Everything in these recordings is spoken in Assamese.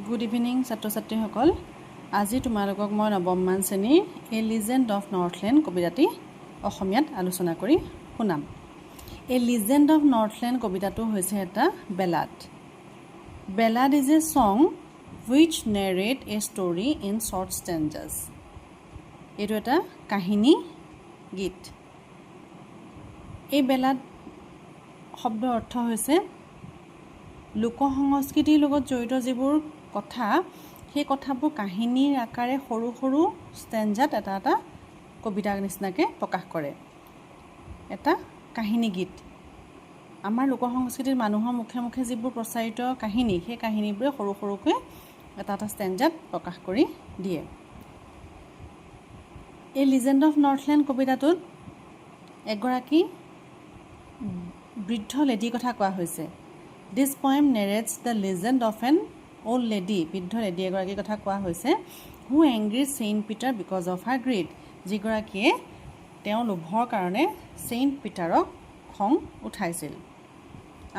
Good evening, ছাত্ৰ-ছাত্ৰী সকল। আজি তোমালোকক মই নৱমমান শ্ৰেণীৰ এ লিজেণ্ড অফ নৰ্থলেণ্ড কবিতাটি অসমীয়াত আলোচনা কৰি শুনাম। এ লিজেণ্ড অফ নৰ্থলেণ্ড কবিতাটো হৈছে এটা ballad. Ballad is a song which narrate a story in short stanzas. এইটো এটা কাহিনী গীত। এই বেলাড শব্দৰ অৰ্থ হৈছে লোক সংস্কৃতিৰ লগত জড়িত যিবোৰ কথা সেই কথাবোৰ কাহিনীৰ আকাৰে সৰু সৰু ষ্টেঞ্জাত এটা এটা কবিতাৰ নিচিনাকৈ প্ৰকাশ কৰে। এটা কাহিনী গীত আমাৰ লোক সংস্কৃতিৰ মানুহৰ মুখে মুখে যিবোৰ প্ৰচাৰিত কাহিনী সেই কাহিনীবোৰে সৰু সৰুকৈ এটা এটা ষ্টেঞ্জাত প্ৰকাশ কৰি দিয়ে। এই লিজেণ্ড অফ নৰ্থলেণ্ড কবিতাটোত এগৰাকী বৃদ্ধ লেডীৰ কথা কোৱা হৈছে। This poem narrates the legend of an old lady, বৃদ্ধ লেডী এগৰাকীৰ কথা কোৱা হৈছে, who angered Saint Peter because of her greed, যিগৰাকীয়ে তেওঁ লোভৰ কাৰণে Saint Peterক খং উঠাইছিল।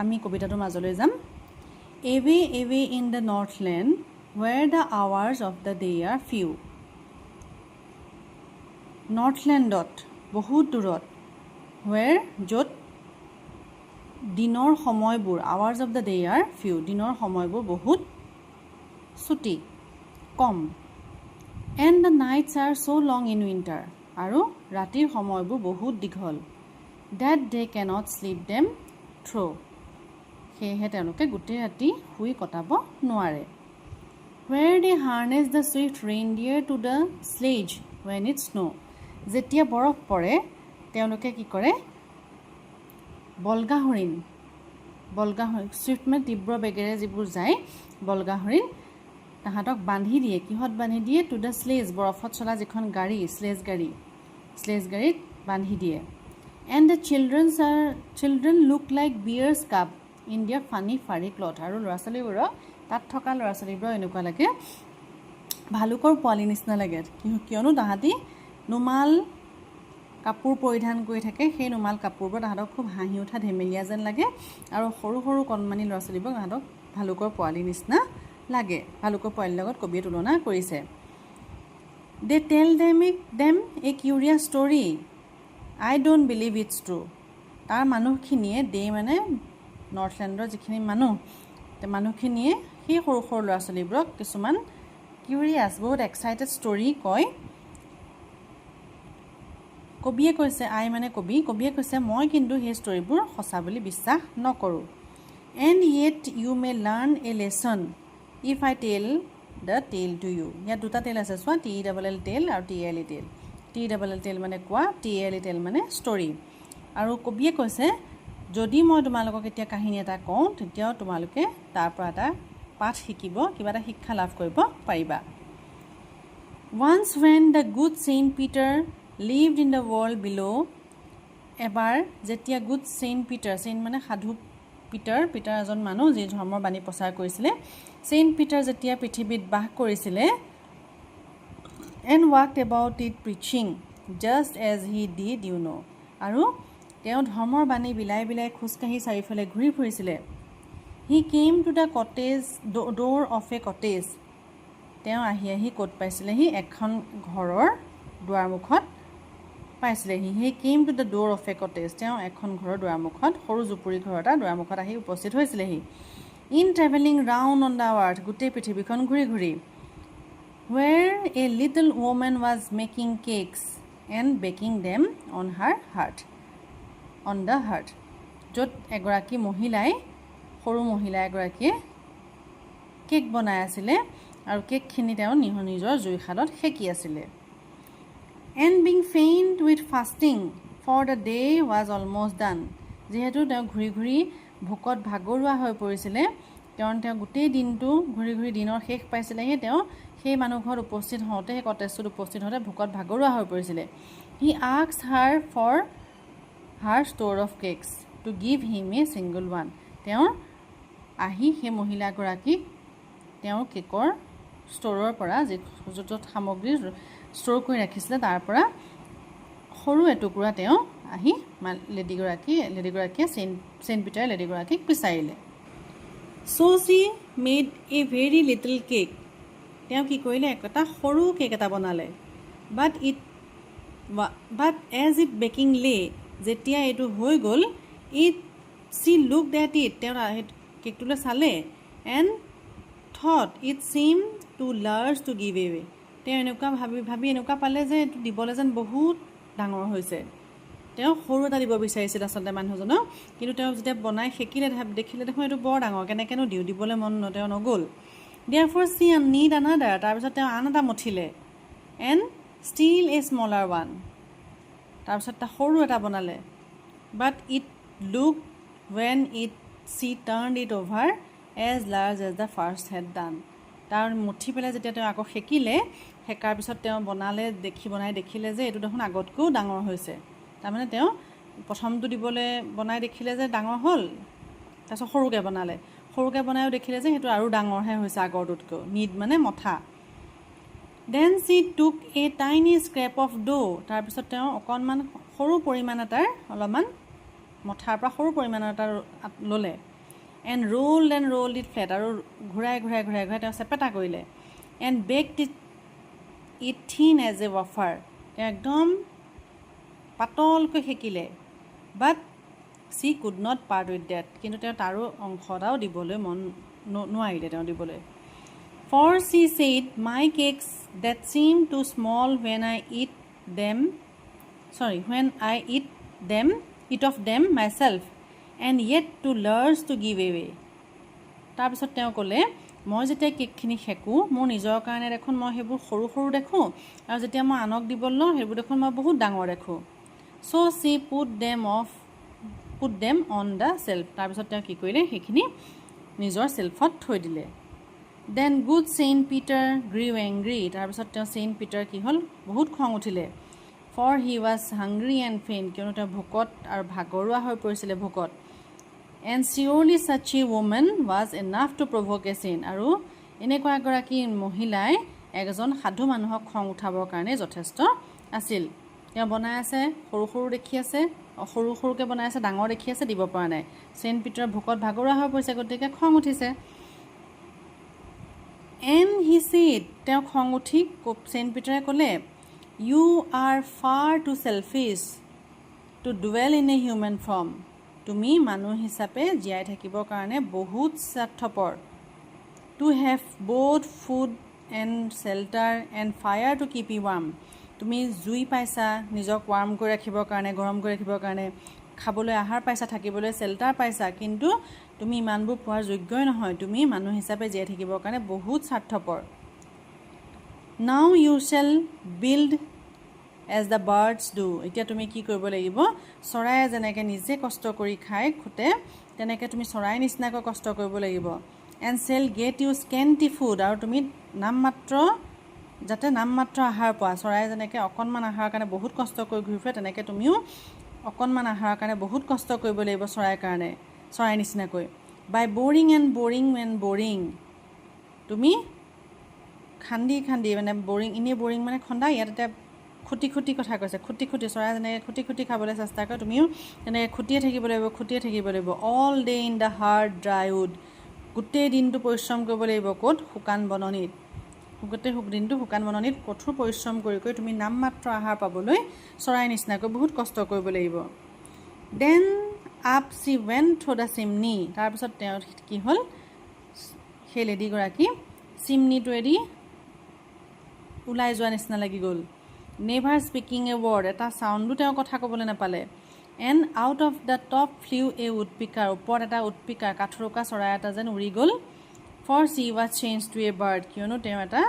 আমি কবিতাটোৰ মাজলৈ যাম। Away, away in the Northland, where the hours of the day are few. নৰ্থলেণ্ডত বহুত দূৰত, where য'ত দিনৰ সময়বোৰ hours of the day are few, দিনৰ সময়বোৰ বহুত ছুটি কম। And the nights are so' long in winter, আৰু ৰাতিৰ সময়বোৰ বহুত দীঘল। That they cannot sleep them through', সেয়েহে তেওঁলোকে গোটেই ৰাতি শুই কটাব নোৱাৰে। Where they harness the swift reindeer to the sledge when it snows', যেতিয়া বৰফ পৰে তেওঁলোকে কি কৰে, বলগা হৰিণ ছুইফ্ট মানে তীব্ৰ বেগেৰে যিবোৰ যায় বলগা হৰিণ তাহাঁতক বান্ধি দিয়ে। কিহত বান্ধি দিয়ে? টু দ্য স্লেজ, বৰফত চলা যিখন গাড়ী স্লেজ গাড়ীত বান্ধি দিয়ে। And the children look like bears cub in their funny furry cloth, আৰু ল'ৰা ছোৱালীবোৰক তাত থকা ল'ৰা ছোৱালীবোৰক এনেকুৱা লাগে ভালুকৰ পোৱালি নিচিনা লাগে, কিয়নো তাহাঁতি নুমাল কাপোৰ পৰিধান কৰি থাকে। সেই নুমাল কাপোৰবোৰ তাহাঁতক খুব হাঁহি উঠা ধেমেলীয়া যেন লাগে, আৰু সৰু সৰু কণমানি ল'ৰা ছোৱালীবোৰক তাহাঁতক ভালুকৰ পোৱালি নিচিনা লাগে। ভালুকৰ পোৱালিৰ লগত কবিয়ে তুলনা কৰিছে। They tell them a curious story, I don't believe it's true. তাৰ মানুহখিনিয়ে মানে নৰ্থলেণ্ডৰ যিখিনি মানুহখিনিয়ে সেই সৰু সৰু ল'ৰা ছোৱালীবোৰক কিছুমান কিউৰিয়াছ বহুত এক্সাইটেড ষ্টৰি কয়। কবিয়ে কৈছে, কবিয়ে কৈছে মই কিন্তু সেই ষ্টৰিবোৰ সঁচা বুলি বিশ্বাস নকৰোঁ। And yet you may learn A lesson if I tell the টেল টু ইউ। ইয়াত দুটা টেল আছে চোৱা, TELL টেল আৰু TLE টেল। TELL টেল মানে কোৱা, TLE টেল মানে ষ্টৰি। আৰু কবিয়ে কৈছে যদি মই তোমালোকক এতিয়া কাহিনী এটা কওঁ তেতিয়াও তোমালোকে তাৰ পৰা এটা পাঠ শিকিব, কিবা এটা শিক্ষা লাভ কৰিব পাৰিবা। Once when the good Saint Peter lived in the world below, এবাৰ যেতিয়া গুড ছেইণ্ট মানে সাধু পিটাৰ এজন মানুহ যি ধৰ্মৰ বাণী প্ৰচাৰ কৰিছিলে, ছেইণ্ট পিটাৰ যেতিয়া পৃথিৱীত বাস কৰিছিলে, and walked about it preaching just as he did you know, আৰু তেওঁ ধৰ্মৰ বাণী বিলাই খোজকাঢ়ি চাৰিওফালে ঘূৰি ফুৰিছিলে। he came to the cottage door of a cottage, তেওঁ আহি ক'ত পাইছিলেহি? এখন ঘৰৰ দুৱাৰমুখত পাইছিলেহি। he came to the door of a cottage, তেওঁ এখন ঘৰৰ দুৱাৰমুখত, সৰু জুপুৰি ঘৰ এটা দুৱাৰমুখত আহি উপস্থিত হৈছিলেহি। in traveling round on the earth, গোটেই পৃথিৱীখন ঘূৰি ঘূৰি। where a little woman was making cakes and baking them on the hearth, য'ত এগৰাকী সৰু মহিলা এগৰাকীয়ে কেক বনাই আছিলে আৰু কেকখিনি তেওঁ নিজৰ জুইশালত সেকি আছিলে। and being faint with fasting for the day was almost done, যিহেতু তেওঁ ঘূৰি ঘূৰি ভোকত ভাগৰুৱা হৈ পৰিছিলে, তেওঁ গোটেই দিনটো ঘূৰি ঘূৰি দিনৰ শেষ পাইছিলেহি। তেওঁ সেই মানুহ ঘৰত উপস্থিত হওঁতে, সেই কটেজটোত উপস্থিত হওঁতে ভোকত ভাগৰুৱা হৈ পৰিছিলে। he asked her for her store of cakes to give him a single one, তেওঁ আহি সেই মহিলাগৰাকীক তেওঁৰ কেকৰ ষ্ট'ৰৰ পৰা য'ত সামগ্ৰী ষ্ট'ৰ কৰি ৰাখিছিলে তাৰ পৰা সৰু এটুকুৰা তেওঁ আহি লেডিগৰাকীয়ে ছেইণ্ট পিটাৰে লেডিগৰাকীক বিচাৰিলে। so she made a very little cake তেওঁ কি কৰিলে এটা সৰু কেক এটা বনালে বাট এজ ইট বেকিং লে যেতিয়া এইটো হৈ গ'ল চি লুকড এট ইট তেওঁ কেকটোলৈ চালে and thought it seem too large to give away তেওঁ এনেকুৱা ভাবি এনেকুৱা পালে যে এইটো দিবলৈ যেন বহুত ডাঙৰ হৈছে তেওঁ সৰু এটা দিব বিচাৰিছিল আচলতে মানুহজনক কিন্তু তেওঁ যেতিয়া বনাই সেকিলে দেখিলে দেখোন এইটো বৰ ডাঙৰ কেনেকৈনো দিবলৈ মন তেওঁ নগ'ল therefore she need another তাৰপিছত তেওঁ আন এটা মঠিলে and still a smaller one তাৰপিছত এটা সৰু এটা বনালে but it look when she turned it over as large as the first had done তাৰ মুঠি পেলাই যেতিয়া তেওঁ আকৌ সেকাৰ পিছত তেওঁ বনাই দেখিলে যে এইটো দেখোন আগতকৈও ডাঙৰ হৈছে তাৰমানে তেওঁ প্ৰথমটো দিবলৈ বনাই দেখিলে যে ডাঙৰ হ'ল তাৰপিছত সৰুকৈ বনায়ো দেখিলে যে সেইটো আৰু ডাঙৰহে হৈছে আগৰটোতকৈ মানে মঠা then she took a tiny scrap of dough তাৰপিছত তেওঁ অকণমান সৰু পৰিমাণ এটাৰ অলপমান মঠাৰ পৰা সৰু পৰিমাণৰ এটা ল'লে এণ্ড rolled it flat আৰু ঘূৰাই তেওঁ চেপেটা কৰিলে and baked it thin as a wafer তেওঁ একদম পাতলকৈ সেকিলে but she could not part with that কিন্তু তেওঁ তাৰো অংশ এটাও দিবলৈ মন নোৱাৰিলে তেওঁ দিবলৈ for she said my cakes that seem too small when I eat of them myself and yet too large to give away তাৰপিছত তেওঁ ক'লে মই যেতিয়া কেকখিনি সেকোঁ মোৰ নিজৰ কাৰণে দেখোন মই সেইবোৰ সৰু দেখোঁ আৰু যেতিয়া মই আনক দিবলৈ লওঁ সেইবোৰ দেখোন মই বহুত ডাঙৰ দেখোঁ so she put them on the shelf তাৰপিছত তেওঁ কি কৰিলে সেইখিনি নিজৰ শেল্ফত থৈ দিলে then good Saint Peter grew angry তাৰপিছত তেওঁ Saint Peter কি হ'ল বহুত খং উঠিলে for he was hungry and faint কিয়নো তেওঁ ভোকত আৰু ভাগৰুৱা হৈ পৰিছিলে ভোকত and surely such a woman was enough to provoke a sin আৰু এনেকুৱা এগৰাকী মহিলাই এজন সাধু মানুহক খং উঠাবৰ কাৰণে যথেষ্ট আছিল তেওঁ বনাই আছে সৰু দেখি আছে সৰুকৈ বনাই আছে ডাঙৰ দেখি আছে দিব পৰা নাই চেইণ্ট পিটাৰ ভোকত ভাগৰুৱা হৈ পৰিছে গতিকে খং উঠিছে এণ্ড হি ছেইড তেওঁ খং উঠি চেইণ্ট পিটাৰে ক'লে you are far too selfish to dwell in a human form তুমি মানুহ হিচাপে জীয়াই থাকিবৰ কাৰণে বহুত স্বাৰ্থপৰ to have both food and shelter and fire to keep you warm তুমি জুই পাইছা নিজক ৱাৰ্ম কৰি ৰাখিবৰ কাৰণে গৰম কৰি ৰাখিবৰ কাৰণে খাবলৈ আহাৰ পাইছা থাকিবলৈ শেল্টাৰ পাইছা কিন্তু তুমি ইমানবোৰ পোৱাৰ যোগ্যই নহয় তুমি মানুহ হিচাপে জীয়াই থাকিবৰ কাৰণে বহুত স্বাৰ্থপৰ now you shall build as the birds do এতিয়া তুমি কি কৰিব লাগিব চৰায়ে যেনেকৈ নিজে কষ্ট কৰি খাই খুটে তেনেকৈ তুমি চৰাই নিচিনাকৈ কষ্ট কৰিব লাগিব and shall get you scanty food আৰু তুমি নামমাত্ৰ আহাৰ পোৱা চৰাই যেনেকৈ অকণমান আহাৰৰ কাৰণে বহুত কষ্ট কৰি ঘূৰি ফুৰে তেনেকৈ তুমিও অকণমান আহাৰৰ কাৰণে বহুত কষ্ট কৰিব লাগিব চৰাই নিচিনাকৈ বাই বৰিং তুমি খান্দি মানে বৰিং মানে খন্দা ইয়াত এতিয়া খুটি কথা কৈছে খুটি চৰাই যেনেকৈ খুটি খাবলৈ চেষ্টা কৰে তুমিও তেনেকৈ খুটিয়ে থাকিব লাগিব all day in the hard dry wood গোটেই দিনটো পৰিশ্ৰম কৰিব লাগিব ক'ত শুকান বননিত দিনটো শুকান বননিত কঠোৰ পৰিশ্ৰম কৰি তুমি নামমাত্ৰ আহাৰ পাবলৈ চৰাই নিচিনাকৈ বহুত কষ্ট কৰিব লাগিব then up she went through the chimney তাৰপিছত তেওঁ কি হ'ল সেই লেডিগৰাকী চিমনিটোৱেদি ওলাই যোৱা নিচিনা লাগি গ'ল নেভাৰ স্পিকিং এ ৱৰ্ড এটা চাউণ্ডো তেওঁ কথা ক'বলৈ নাপালে and out of the top flew a woodpecker ওপৰত এটা উডপিকাৰ কাঠৰোকা চৰাই এটা যেন উৰি গ'ল for she was change to a bird কিয়নো তেওঁ এটা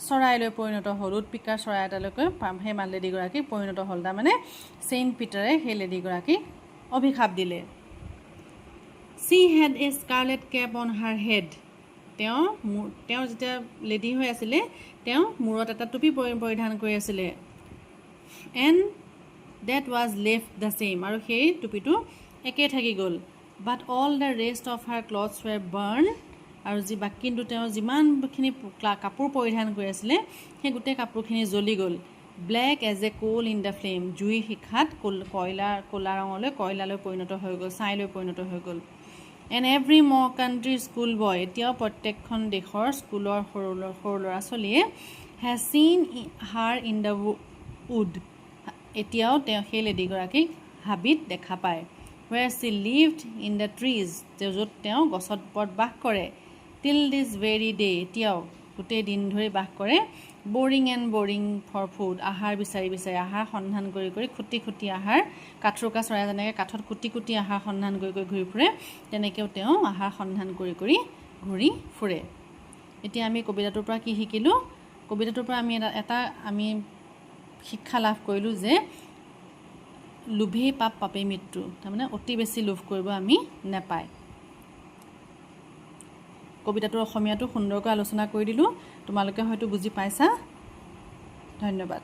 চৰাইলৈ পৰিণত হ'ল উডপিকাৰ চৰাই এটালৈকে সেই লেডিগৰাকী পৰিণত হ'ল তাৰমানে চেইণ্ট পিটাৰে সেই লেডিগৰাকীক অভিশাপ দিলে she had a scarlet cap on her head তেওঁ যেতিয়া লেডি হৈ আছিলে তেওঁ মূৰত এটা টুপি পৰিধান কৰি আছিলে and that was left the same আৰু সেই টুপিটো একেই থাকি গ'ল but all the rest of her clothes were burn আৰু কিন্তু তেওঁ যিমানখিনি কাপোৰ পৰিধান কৰি আছিলে সেই গোটেই কাপোৰখিনি জ্বলি গ'ল black as a coal in the flame জুইৰ শিখাত ক'লা ৰঙলৈ কয়লালৈ পৰিণত হৈ গ'ল ছাইলৈ পৰিণত হৈ গ'ল এণ্ড এভৰি মৰ কাণ্ট্ৰি স্কুল বয়, এতিয়াও প্ৰত্যেকখন দেশৰ স্কুলৰ সৰু ল'ৰা ছোৱালীয়ে হেজ চিন হাৰ ইন দ্য উড, এতিয়াও তেওঁ সেই লেডিগৰাকীক হাবিত দেখা পায়। Where she lived in the trees, য'ত তেওঁ গছৰ ওপৰত বাস কৰে। টিল দিছ ভেৰি ডে, এতিয়াও গোটেই দিন ধৰি বাস কৰে। Boring and boring for food, আহাৰ বিচাৰি বিচাৰি, আহাৰ সন্ধান কৰি কৰি, খুটি খুটি আহাৰ, কাঠৰোকা চৰাই যেনেকৈ কাঠত কুটি কুটি আহাৰ সন্ধান কৰি কৰি ঘূৰি ফুৰে, তেনেকৈও তেওঁ আহাৰ সন্ধান কৰি কৰি ঘূৰি ফুৰে। এতিয়া আমি কবিতাটোৰ পৰা কি শিকিলোঁ? কবিতাটোৰ পৰা আমি আমি শিক্ষা লাভ কৰিলোঁ যে লোভেই পাপ পাপেই মৃত্যু, তাৰমানে অতি বেছি লোভ কৰিব আমি নেপায়। কবিতাটোৰ অসমীয়াটো সুন্দৰকৈ আলোচনা কৰি দিলোঁ, তোমালোকে হয়তো বুজি পাইছা। ধন্যবাদ।